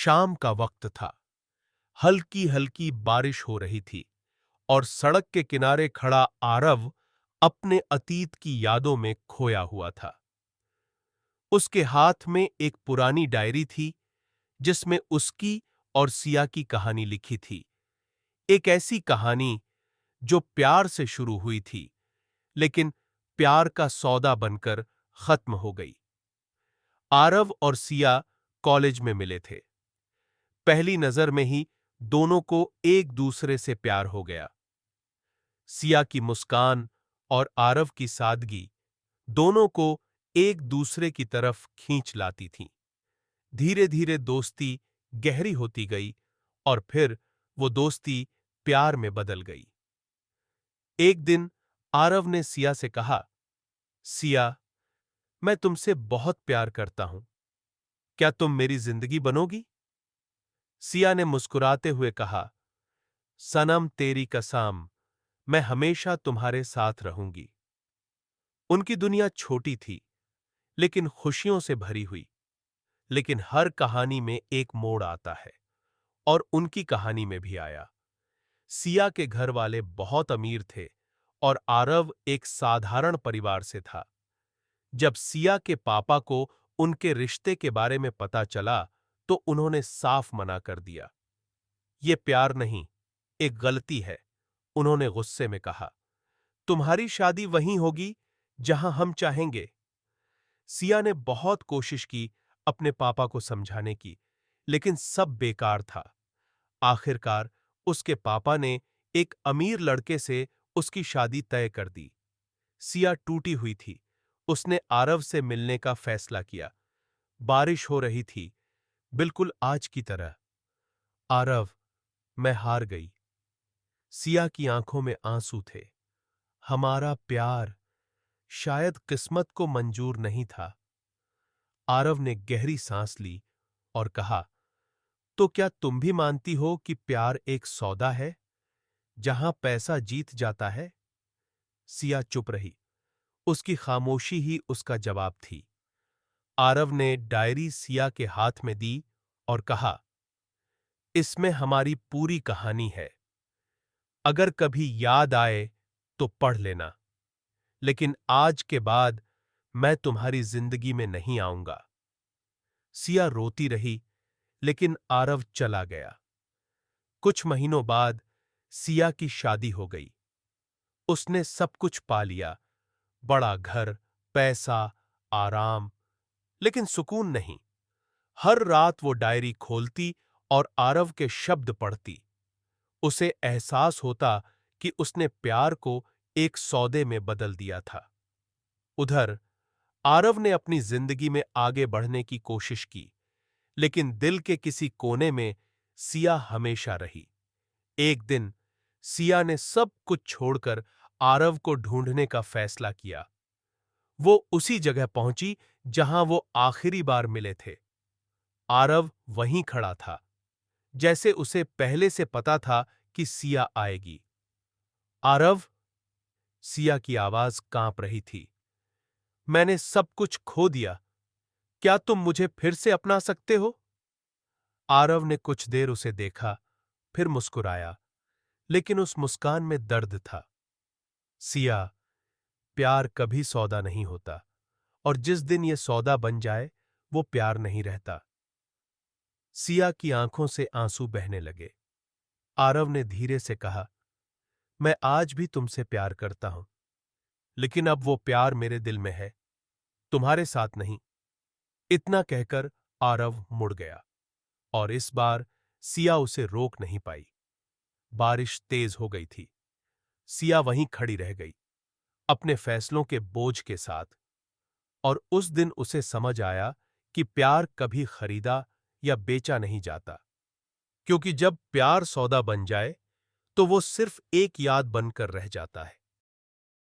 शाम का वक्त था। हल्की हल्की बारिश हो रही थी और सड़क के किनारे खड़ा आरव अपने अतीत की यादों में खोया हुआ था। उसके हाथ में एक पुरानी डायरी थी जिसमें उसकी और सिया की कहानी लिखी थी। एक ऐसी कहानी जो प्यार से शुरू हुई थी, लेकिन प्यार का सौदा बनकर खत्म हो गई। आरव और सिया कॉलेज में मिले थे। पहली नजर में ही दोनों को एक दूसरे से प्यार हो गया। सिया की मुस्कान और आरव की सादगी दोनों को एक दूसरे की तरफ खींच लाती थीं। धीरे धीरे दोस्ती गहरी होती गई और फिर वो दोस्ती प्यार में बदल गई। एक दिन आरव ने सिया से कहा, सिया, मैं तुमसे बहुत प्यार करता हूं। क्या तुम मेरी जिंदगी बनोगी? सिया ने मुस्कुराते हुए कहा, सनम तेरी कसम, मैं हमेशा तुम्हारे साथ रहूंगी। उनकी दुनिया छोटी थी, लेकिन खुशियों से भरी हुई। लेकिन हर कहानी में एक मोड़ आता है, और उनकी कहानी में भी आया। सिया के घर वाले बहुत अमीर थे और आरव एक साधारण परिवार से था। जब सिया के पापा को उनके रिश्ते के बारे में पता चला, तो उन्होंने साफ मना कर दिया। ये प्यार नहीं, एक गलती है, उन्होंने गुस्से में कहा। तुम्हारी शादी वहीं होगी जहां हम चाहेंगे। सिया ने बहुत कोशिश की अपने पापा को समझाने की, लेकिन सब बेकार था। आखिरकार उसके पापा ने एक अमीर लड़के से उसकी शादी तय कर दी। सिया टूटी हुई थी। उसने आरव से मिलने का फैसला किया। बारिश हो रही थी, बिल्कुल आज की तरह। आरव, मैं हार गई। सिया की आंखों में आंसू थे। हमारा प्यार शायद किस्मत को मंजूर नहीं था। आरव ने गहरी सांस ली और कहा, तो क्या तुम भी मानती हो कि प्यार एक सौदा है, जहां पैसा जीत जाता है? सिया चुप रही। उसकी खामोशी ही उसका जवाब थी। आरव ने डायरी सिया के हाथ में दी और कहा, इसमें हमारी पूरी कहानी है। अगर कभी याद आए तो पढ़ लेना, लेकिन आज के बाद मैं तुम्हारी जिंदगी में नहीं आऊंगा। सिया रोती रही, लेकिन आरव चला गया। कुछ महीनों बाद सिया की शादी हो गई। उसने सब कुछ पा लिया, बड़ा घर, पैसा, आराम, लेकिन सुकून नहीं। हर रात वो डायरी खोलती और आरव के शब्द पढ़ती। उसे एहसास होता कि उसने प्यार को एक सौदे में बदल दिया था। उधर आरव ने अपनी जिंदगी में आगे बढ़ने की कोशिश की, लेकिन दिल के किसी कोने में सिया हमेशा रही। एक दिन सिया ने सब कुछ छोड़कर आरव को ढूंढने का फैसला किया। वो उसी जगह पहुंची जहां वो आखिरी बार मिले थे। आरव वहीं खड़ा था, जैसे उसे पहले से पता था कि सिया आएगी। आरव, सिया की आवाज कांप रही थी। मैंने सब कुछ खो दिया। क्या तुम मुझे फिर से अपना सकते हो? आरव ने कुछ देर उसे देखा, फिर मुस्कुराया, लेकिन उस मुस्कान में दर्द था। सिया, प्यार कभी सौदा नहीं होता, और जिस दिन ये सौदा बन जाए, वो प्यार नहीं रहता। सिया की आंखों से आंसू बहने लगे। आरव ने धीरे से कहा, मैं आज भी तुमसे प्यार करता हूं, लेकिन अब वो प्यार मेरे दिल में है, तुम्हारे साथ नहीं। इतना कहकर आरव मुड़ गया, और इस बार सिया उसे रोक नहीं पाई। बारिश तेज हो गई थी। सिया वहीं खड़ी रह गई, अपने फैसलों के बोझ के साथ। और उस दिन उसे समझ आया कि प्यार कभी खरीदा या बेचा नहीं जाता, क्योंकि जब प्यार सौदा बन जाए, तो वो सिर्फ एक याद बनकर रह जाता है।